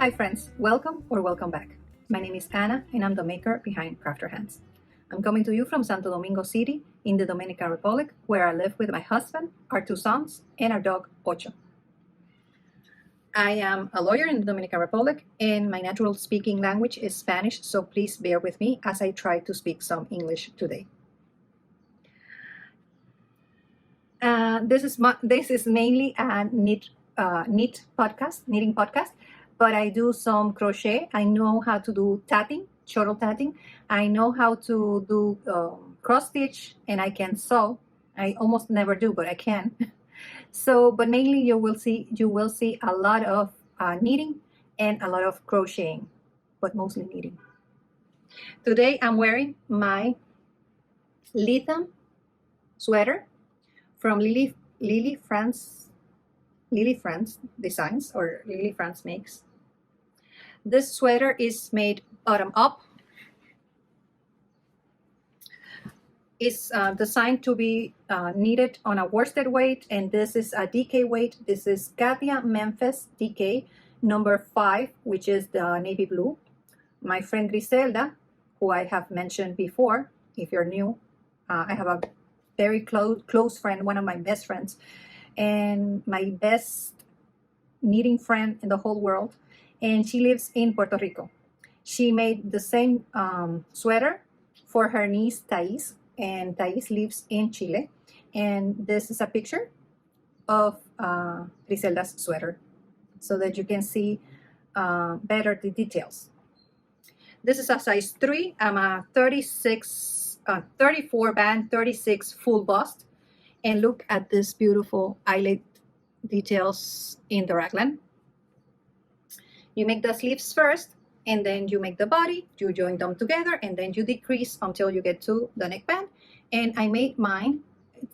Hi friends, welcome or welcome back. My name is Anna and I'm the maker behind Crafter Hands. I'm coming to you from Santo Domingo City in the Dominican Republic, where I live with my husband, our 2 sons, and our dog, Ocho. I am a lawyer in the Dominican Republic and my natural speaking language is Spanish, so please bear with me as I try to speak some English today. This is mainly a knitting podcast, but I do some crochet. I know how to do tatting, shuttle tatting. I know how to do cross stitch, and I can sew. I almost never do, but I can. So, but mainly you will see a lot of knitting and a lot of crocheting, but mostly knitting. Today I'm wearing my Litham sweater from Lily France Designs, or Lily France makes. This sweater is made bottom up. It's designed to be knitted on a worsted weight, and this is a DK weight. This is Katia Memphis DK number 5, which is the navy blue. My friend Griselda, who I have mentioned before, if you're new, I have a very close friend, one of my best friends, and my best knitting friend in the whole world, and she lives in Puerto Rico. She made the same sweater for her niece Thais, and Thais lives in Chile, and this is a picture of Griselda's sweater so that you can see better the details. This is a size 3. I'm a 34 band, 36 full bust, and look at this beautiful eyelet details in the raglan. You make the sleeves first, and then you make the body, you join them together, and then you decrease until you get to the neckband. And I made mine,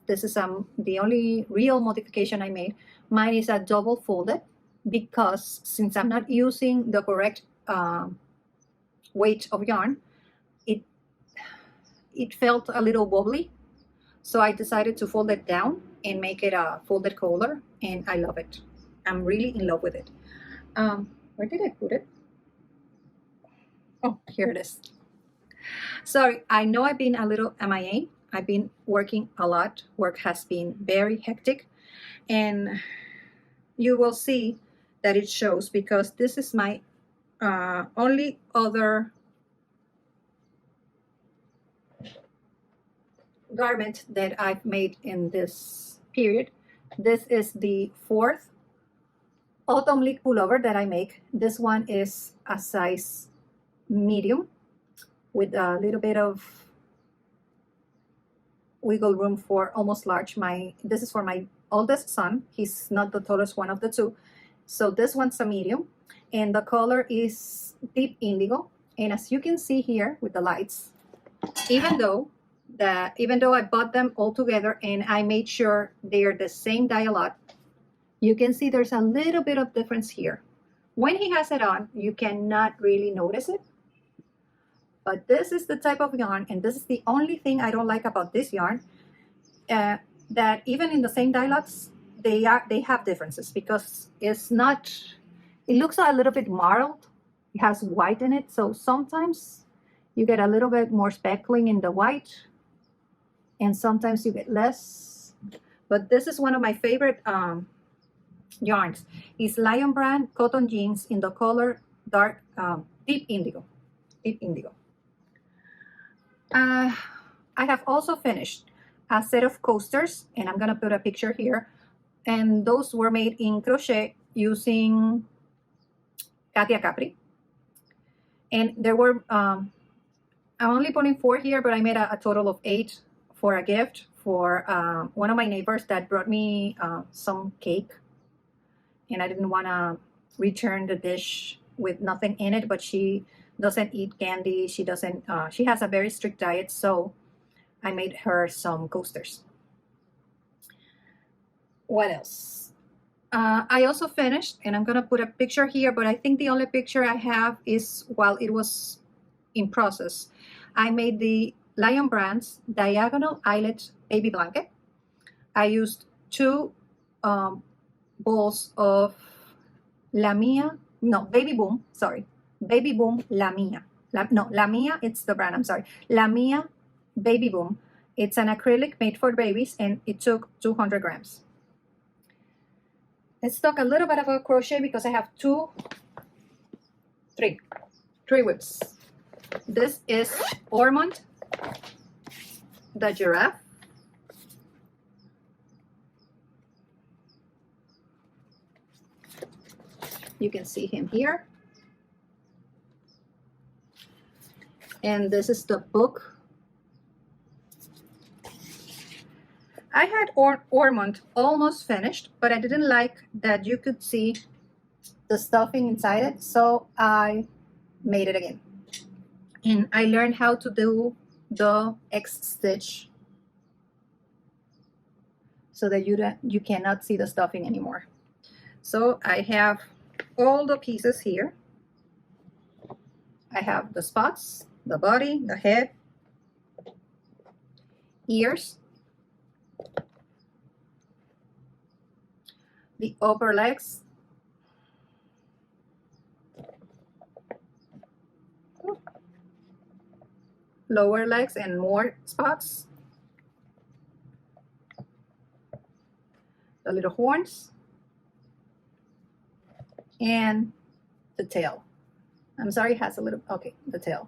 this is the only real modification I made. Mine is a double folded because since I'm not using the correct weight of yarn, it felt a little wobbly. So I decided to fold it down and make it a folded collar, and I love it. I'm really in love with it. Where did I put it? Oh, here it is. Sorry, I know I've been a little MIA. I've been working a lot. Work has been very hectic, and you will see that it shows because this is my only other garment that I've made in this period. This is the 4th autumn leek pullover that I make. This one is a size medium with a little bit of wiggle room for almost large. This is for my oldest son. He's not the tallest one of the 2. So this one's a medium, and the color is deep indigo. And as you can see here with the lights, even though I bought them all together and I made sure they're the same dye a lot, you can see there's a little bit of difference here. When he has it on, you cannot really notice it. But this is the type of yarn, and this is the only thing I don't like about this yarn, that even in the same dye lots, they have differences because it looks a little bit marled. It has white in it, so sometimes you get a little bit more speckling in the white, and sometimes you get less. But this is one of my favorite yarns. It's Lion Brand cotton jeans in the color dark deep indigo. I have also finished a set of coasters, and I'm gonna put a picture here, and those were made in crochet using Katia Capri. And there were I'm only putting 4 here, but I made a total of 8 for a gift for one of my neighbors that brought me some cake, and I didn't want to return the dish with nothing in it, but she doesn't eat candy. She has a very strict diet, so I made her some coasters. What else? I also finished, and I'm gonna put a picture here, but I think the only picture I have is while it was in process. I made the Lion Brand's diagonal eyelet baby blanket. I used 2 balls of Lamia no, Baby Boom, sorry. Baby Boom La Mia. La Mia, it's the brand, I'm sorry. La Mia Baby Boom. It's an acrylic made for babies, and it took 200 grams. Let's talk a little bit about crochet because I have three whips. This is Ormond, the giraffe. You can see him here. And this is the book. I had Ormond almost finished, but I didn't like that you could see the stuffing inside it, so I made it again. And I learned how to do the X stitch so that you cannot see the stuffing anymore. So I have all the pieces here. I have the spots, the body, the head, ears, the upper legs, lower legs and more spots, the little horns, and the tail. I'm sorry, it has a little, okay, the tail.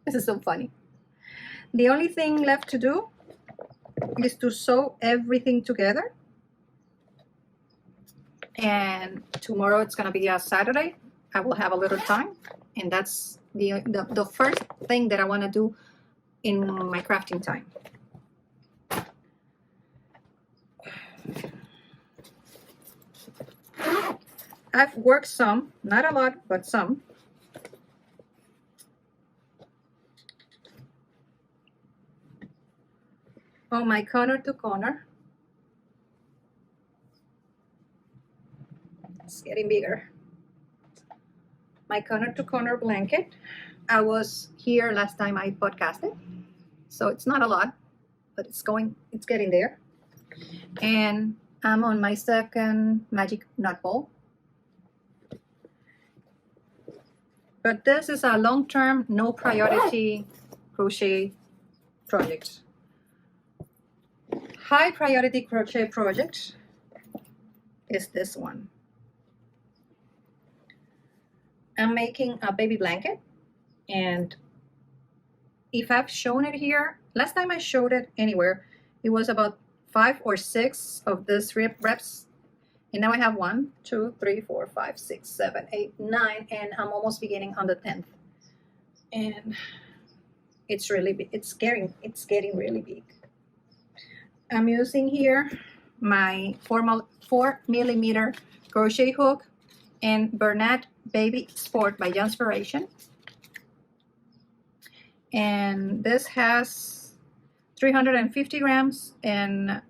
This is so funny. The only thing left to do is to sew everything together. And tomorrow it's gonna be a Saturday. I will have a little time, and that's the first thing that I wanna do in my crafting time. I've worked some, not a lot, but some. On my corner to corner. It's getting bigger. My corner to corner blanket. I was here last time I podcasted, so it's not a lot, but it's getting there. And I'm on my second magic knot ball. But this is a long-term, no priority crochet project. High priority crochet project is this one. I'm making a baby blanket, and if I've shown it here, last time I showed it anywhere, it was about 5 or 6 of these reps. And now I have 1, 2, 3, 4, 5, 6, 7, 8, 9, and I'm almost beginning on the 10th. And it's really big. It's getting really big. I'm using here my 4mm crochet hook and Bernat Baby Sport by Janspiration. And this has 350 grams and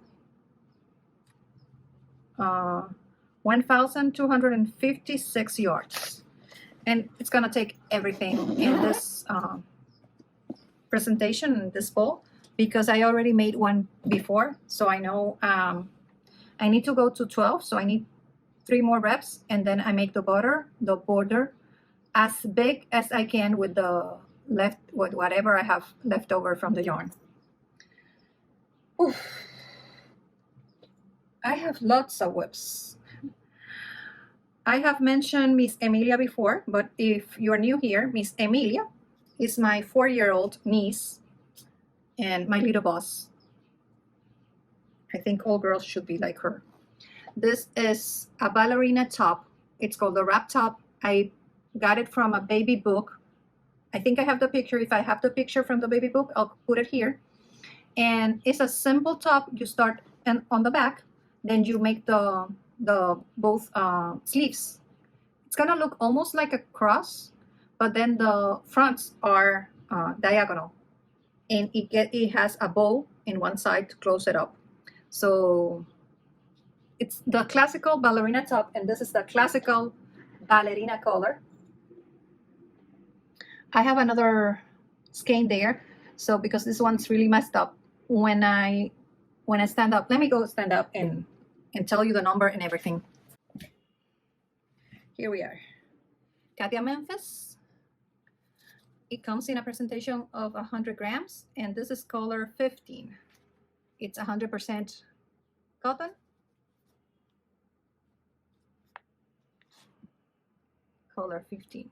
1,256 yards, and it's gonna take everything in this presentation, this bowl, because I already made one before, so I know I need to go to 12, so I need 3 more reps, and then I make the border as big as I can with whatever I have left over from the yarn. Oof. I have lots of whips. I have mentioned Miss Emilia before, but if you're new here, Miss Emilia is my 4-year-old niece and my little boss. I think all girls should be like her. This is a ballerina top. It's called the wrap top. I got it from a baby book. I think I have the picture. If I have the picture from the baby book, I'll put it here. And it's a simple top. You start on the back, then you make the both sleeves. It's gonna look almost like a cross, but then the fronts are diagonal, and it has a bow in one side to close it up. So it's the classical ballerina top, and this is the classical ballerina collar. I have another skein there, so because this one's really messed up, when I stand up, let me go stand up and tell you the number and everything. Here we are. Katia Memphis. It comes in a presentation of 100 grams, and this is color 15. It's 100% cotton. Color 15.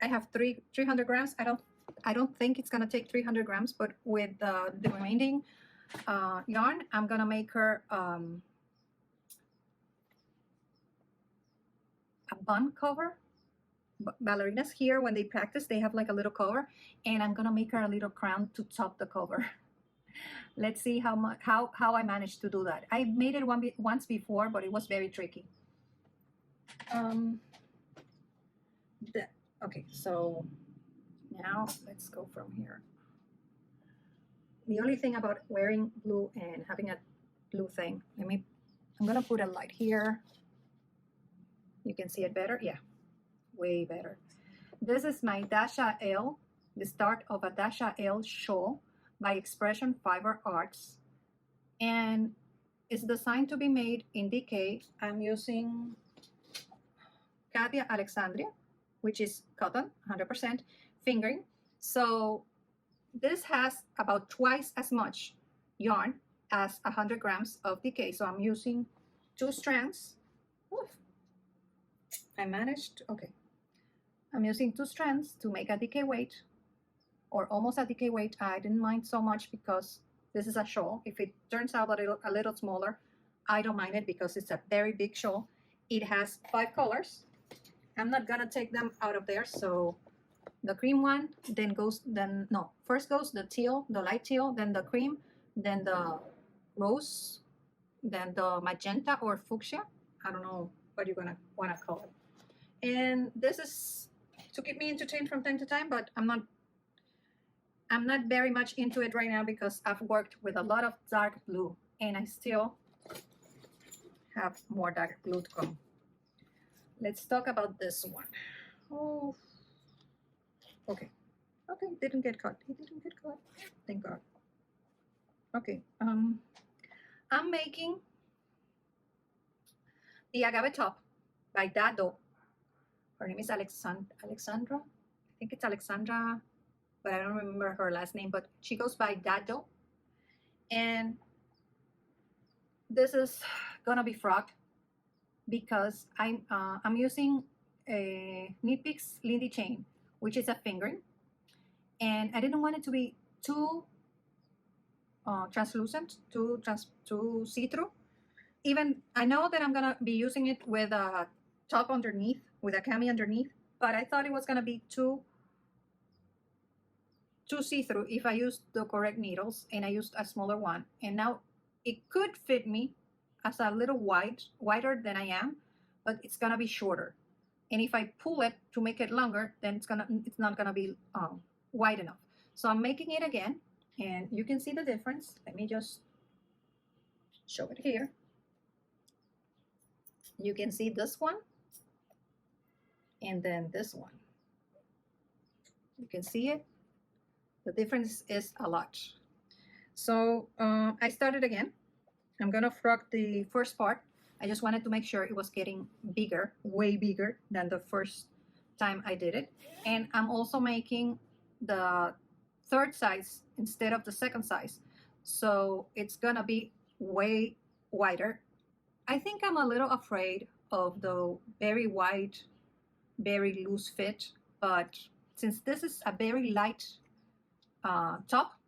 I have 300 grams. I don't think it's gonna take 300 grams, but with the remaining yarn, I'm gonna make her a bun cover. Ballerinas here, when they practice, they have like a little cover, and I'm gonna make her a little crown to top the cover. Let's see how I managed to do that. I made it once before, but it was very tricky. Okay, so now let's go from here. The only thing about wearing blue and having a blue thing, I'm gonna put a light here. You can see it better, yeah, way better. This is my Dasha L, the start of a Dasha L shawl by Expression Fiber Arts, and it's designed to be made in DK. I'm using Katia Alexandria, which is cotton, 100% fingering. So this has about twice as much yarn as 100 grams of DK. So I'm using 2 strands. Oof. I managed, okay. I'm using 2 strands to make a DK weight, or almost a DK weight. I didn't mind so much because this is a shawl. If it turns out a little smaller, I don't mind it because it's a very big shawl. It has 5 colors. I'm not gonna take them out of there. So the cream one, first goes the teal, the light teal, then the cream, then the rose, then the magenta or fuchsia. I don't know what you're gonna wanna call it. And this is to keep me entertained from time to time, but I'm not very much into it right now because I've worked with a lot of dark blue and I still have more dark blue to come. Let's talk about this one. Oh, okay. Okay, didn't get caught. It didn't get caught. Thank God. Okay, I'm making the agave top by Dado. Her name is Alexandra. I think it's Alexandra, but I don't remember her last name, but she goes by Dado. And this is gonna be frogged because I'm using a Knit Picks Lindy chain, which is a fingering, and I didn't want it to be too translucent, too see-through. Even I know that I'm gonna be using it with a top underneath, with a cami underneath, but I thought it was gonna be too see-through if I used the correct needles, and I used a smaller one, and now it could fit me as a little wider than I am, but it's gonna be shorter. And if I pull it to make it longer, then it's not gonna be wide enough. So I'm making it again, and you can see the difference. Let me just show it here. You can see this one, and then this one. You can see it. The difference is a lot. So I started again. I'm gonna frog the first part. I just wanted to make sure it was getting bigger, way bigger than the first time I did it. And I'm also making the 3rd size instead of the 2nd size. So it's gonna be way wider. I think I'm a little afraid of the very wide, very loose fit, but since this is a very light top,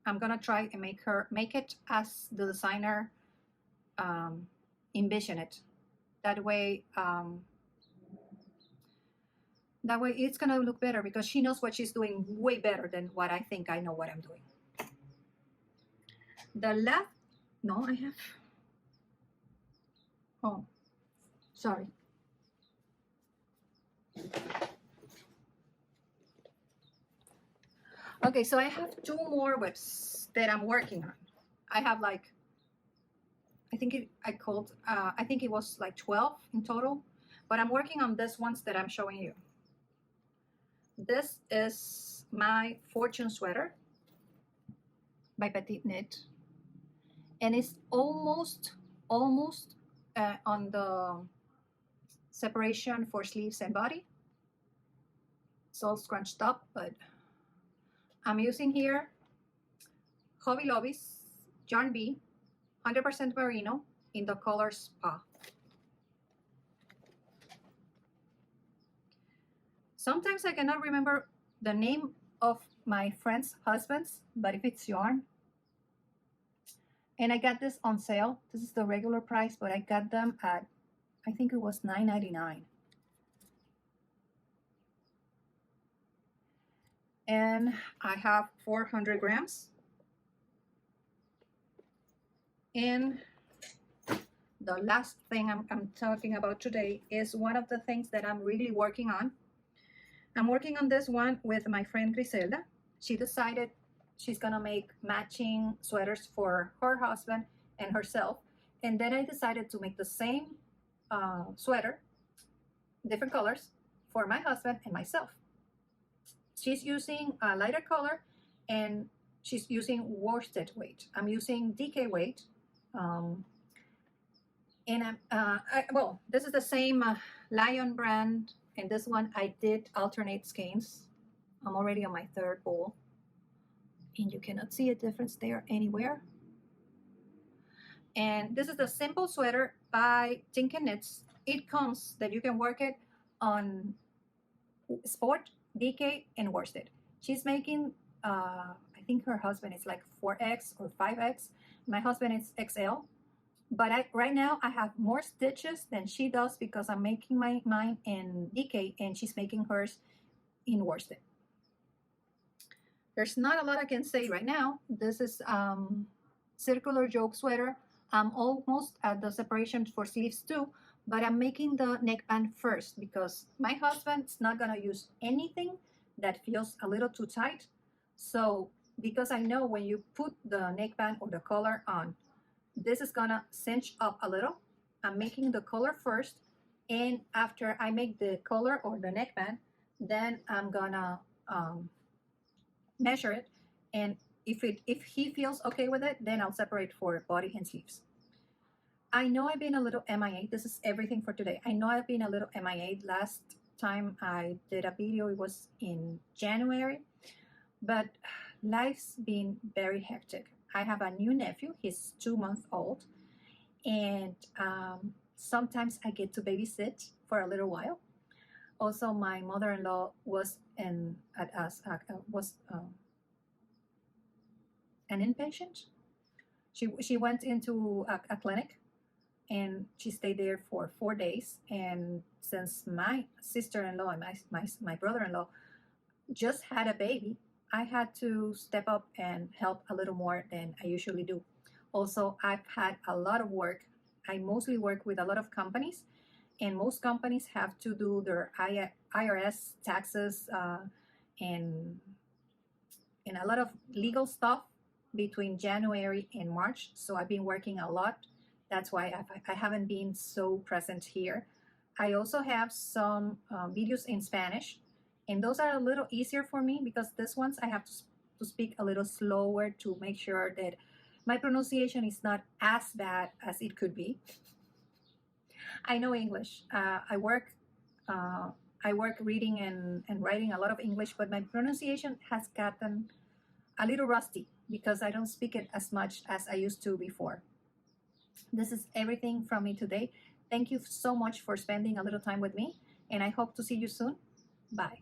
I'm gonna try and make it as the designer envision it. That way it's gonna look better because she knows what she's doing way better than what I think I know what I'm doing. The left, no, I have, oh, sorry. Okay, so I have 2 more whips that I'm working on. I have like, I think it was like 12 in total, but I'm working on these ones that I'm showing you. This is my Fortune sweater by Petite Knit, and it's almost on the separation for sleeves and body. It's all scrunched up, but I'm using here Hobby Lobby's Yarn Bee 100% merino in the color Spa. Sometimes I cannot remember the name of my friend's husbands, but if it's yarn. And I got this on sale. This is the regular price, but I got them at, I think it was $9.99. And I have 400 grams. And the last thing I'm talking about today is one of the things that I'm really working on. I'm working on this one with my friend Griselda. She decided she's gonna make matching sweaters for her husband and herself. And then I decided to make the same sweater, different colors, for my husband and myself. She's using a lighter color and she's using worsted weight. I'm using DK weight. Well, this is the same Lion brand, and this one I did alternate skeins. I'm already on my third bowl, and you cannot see a difference there anywhere. And this is the simple sweater by Tink and Knits. It comes that you can work it on sport, DK, and worsted. She's making, I think her husband is like 4X or 5X. My husband is XL. But right now I have more stitches than she does because I'm making mine in DK and she's making hers in worsted. There's not a lot I can say right now. This is circular yoke sweater. I'm almost at the separation for sleeves too, but I'm making the neckband first because my husband's not gonna use anything that feels a little too tight. So because I know when you put the neckband or the collar on, this is gonna cinch up a little. I'm making the collar first, and after I make the collar or the neckband, then I'm gonna measure it, and if he feels okay with it, then I'll separate for body and sleeves. I know I've been a little MIA. This is everything for today. I know I've been a little MIA. Last time I did a video, it was in January, but life's been very hectic. I have a new nephew. He's 2 months old, and sometimes I get to babysit for a little while. Also, my mother-in-law was an inpatient. She went into a clinic, and she stayed there for 4 days. And since my sister-in-law and my brother-in-law just had a baby, I had to step up and help a little more than I usually do. Also, I've had a lot of work. I mostly work with a lot of companies, and most companies have to do their IRS taxes and a lot of legal stuff between January and March. So I've been working a lot. That's why I haven't been so present here. I also have some videos in Spanish, and those are a little easier for me because these ones I have to speak a little slower to make sure that my pronunciation is not as bad as it could be. I know English. I work reading and writing a lot of English, but my pronunciation has gotten a little rusty because I don't speak it as much as I used to before. This is everything from me today. Thank you so much for spending a little time with me, and I hope to see you soon. Bye.